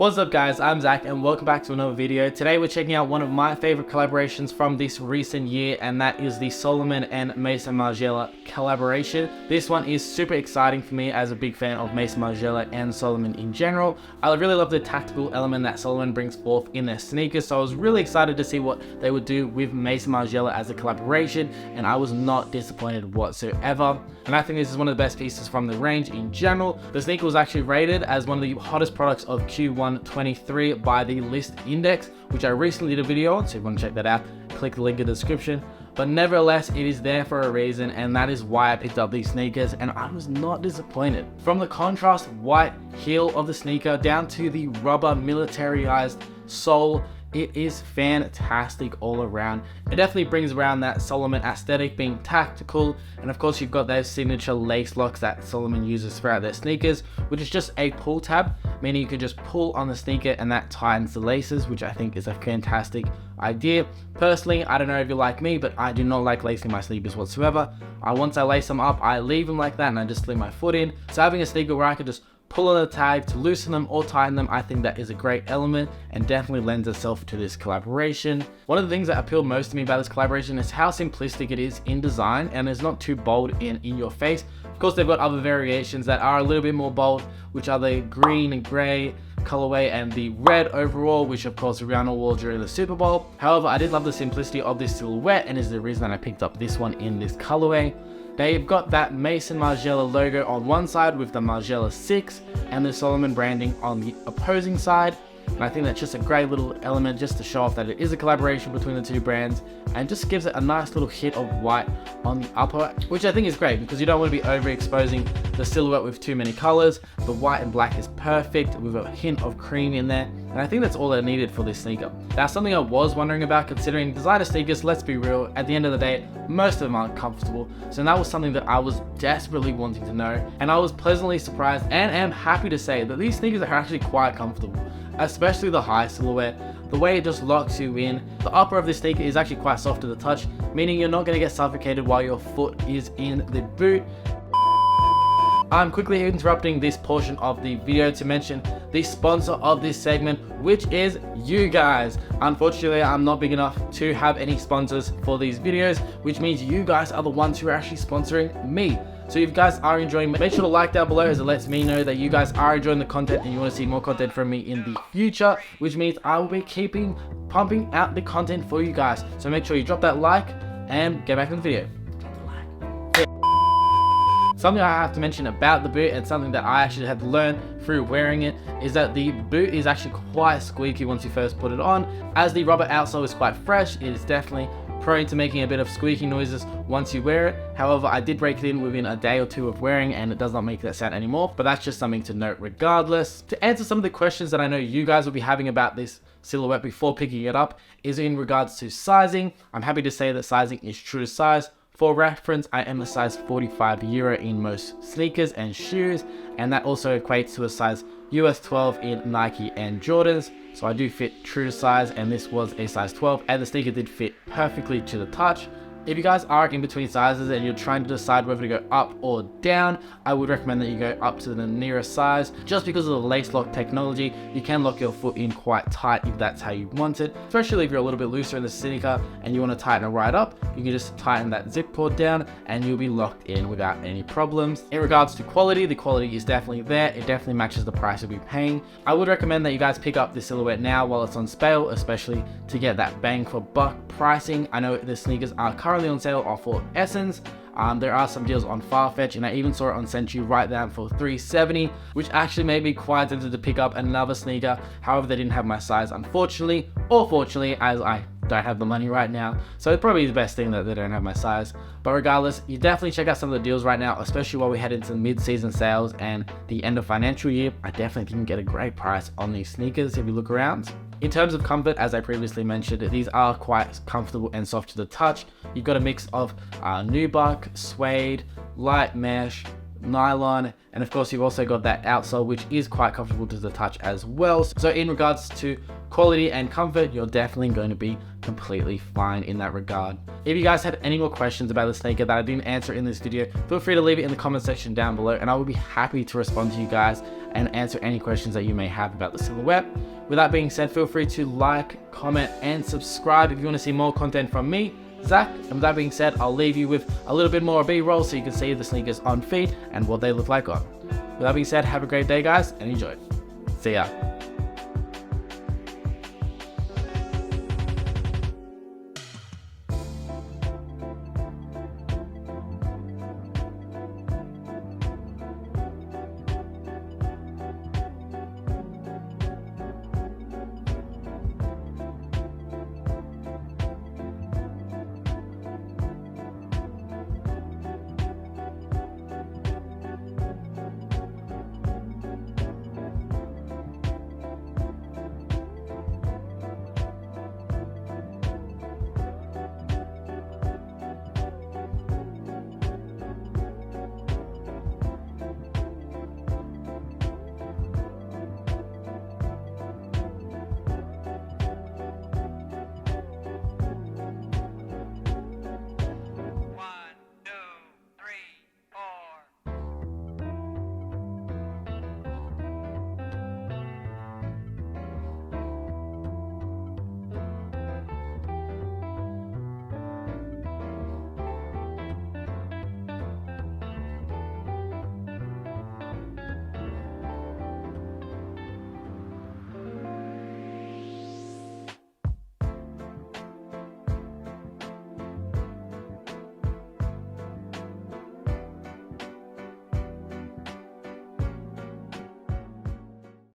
What's up guys, I'm Zach and welcome back to another video. Today we're checking out one of my favorite collaborations from this recent year, and that is the Salomon and Maison Margiela collaboration. This one is super exciting for me as a big fan of Maison Margiela and Salomon in general. I really love the tactical element that Salomon brings forth in their sneakers, so I was really excited to see what they would do with Maison Margiela as a collaboration, and I was not disappointed whatsoever. And I think this is one of the best pieces from the range in general. The sneaker was actually rated as one of the hottest products of Q1 23 by the List Index, which I recently did a video on, so if you want to check that out, click the link in the description. But nevertheless, it is there for a reason, and that is why I picked up these sneakers, and I was not disappointed. From the contrast white heel of the sneaker down to the rubber militarized sole, it is fantastic all around. It definitely brings around that Salomon aesthetic, being tactical, and of course you've got those signature lace locks that Salomon uses throughout their sneakers, which is just a pull tab, meaning you can just pull on the sneaker and that tightens the laces, which I think is a fantastic idea. Personally, I don't know if you're like me, but I do not like lacing my sneakers whatsoever. Once I lace them up, I leave them like that and I just slip my foot in. So having a sneaker where I could just pull on the tag to loosen them or tighten them, I think that is a great element and definitely lends itself to this collaboration. One of the things that appealed most to me about this collaboration is how simplistic it is in design, and it's not too bold in your face. Of course, they've got other variations that are a little bit more bold, which are the green and gray colorway and the red overall, which of course Rihanna wore during the Super Bowl. However, I did love the simplicity of this silhouette, and is the reason that I picked up this one in this colorway. They've got that Maison Margiela logo on one side with the Margiela 6 and the Salomon branding on the opposing side. And I think that's just a great little element just to show off that it is a collaboration between the two brands, and just gives it a nice little hit of white on the upper, which I think is great because you don't want to be overexposing the silhouette with too many colors. The white and black is perfect with a hint of cream in there, and I think that's all I needed for this sneaker. Now, something I was wondering about, considering designer sneakers, let's be real, at the end of the day, most of them aren't comfortable. So that was something that I was desperately wanting to know, and I was pleasantly surprised and am happy to say that these sneakers are actually quite comfortable, especially the high silhouette. The way it just locks you in. The upper of this sneaker is actually quite soft to the touch, meaning you're not going to get suffocated while your foot is in the boot. I'm quickly interrupting this portion of the video to mention the sponsor of this segment, which is you guys. Unfortunately, I'm not big enough to have any sponsors for these videos, which means you guys are the ones who are actually sponsoring me. So if you guys are enjoying, make sure to like down below, as it lets me know that you guys are enjoying the content and you want to see more content from me in the future, which means I will be keeping pumping out the content for you guys. So make sure you drop that like and get back in the video. Something I have to mention about the boot, and something that I actually had to learn through wearing it, is that the boot is actually quite squeaky once you first put it on. As the rubber outsole is quite fresh, it is definitely prone to making a bit of squeaky noises once you wear it. However, I did break it in within a day or two of wearing, and it does not make that sound anymore, but that's just something to note regardless. To answer some of the questions that I know you guys will be having about this silhouette before picking it up is in regards to sizing. I'm happy to say that sizing is true to size. For reference, I am a size 45 Euro in most sneakers and shoes, and that also equates to a size US 12 in Nike and Jordans. So I do fit true to size, and this was a size 12, and the sneaker did fit perfectly to the touch. If you guys are in between sizes and you're trying to decide whether to go up or down, I would recommend that you go up to the nearest size. Just because of the lace lock technology, you can lock your foot in quite tight if that's how you want it. Especially if you're a little bit looser in the sneaker and you want to tighten it right up, you can just tighten that zip cord down and you'll be locked in without any problems. In regards to quality, the quality is definitely there. It definitely matches the price you'll be paying. I would recommend that you guys pick up the silhouette now while it's on sale, especially to get that bang for buck pricing. I know the sneakers are currently on sale off for Essence. There are some deals on Farfetch, and I even saw it on Century right down for $370, which actually made me quite tempted to pick up another sneaker. However, they didn't have my size, unfortunately, or fortunately, as I don't have the money right now. So it's probably the best thing that they don't have my size. But regardless, you definitely check out some of the deals right now, especially while we head into mid-season sales and the end of financial year. I definitely think you can get a great price on these sneakers if you look around. In terms of comfort, as I previously mentioned, these are quite comfortable and soft to the touch. You've got a mix of nubuck, suede, light mesh, nylon, and of course you've also got that outsole, which is quite comfortable to the touch as well. So in regards to quality and comfort, you're definitely going to be completely fine in that regard. If you guys had any more questions about the sneaker that I didn't answer in this video, feel free to leave it in the comment section down below, and I will be happy to respond to you guys and answer any questions that you may have about the silhouette. With that being said, feel free to like, comment, and subscribe if you want to see more content from me, Zach. And with that being said, I'll leave you with a little bit more B-roll so you can see the sneakers on feet and what they look like on. With that being said, have a great day, guys, and enjoy. See ya.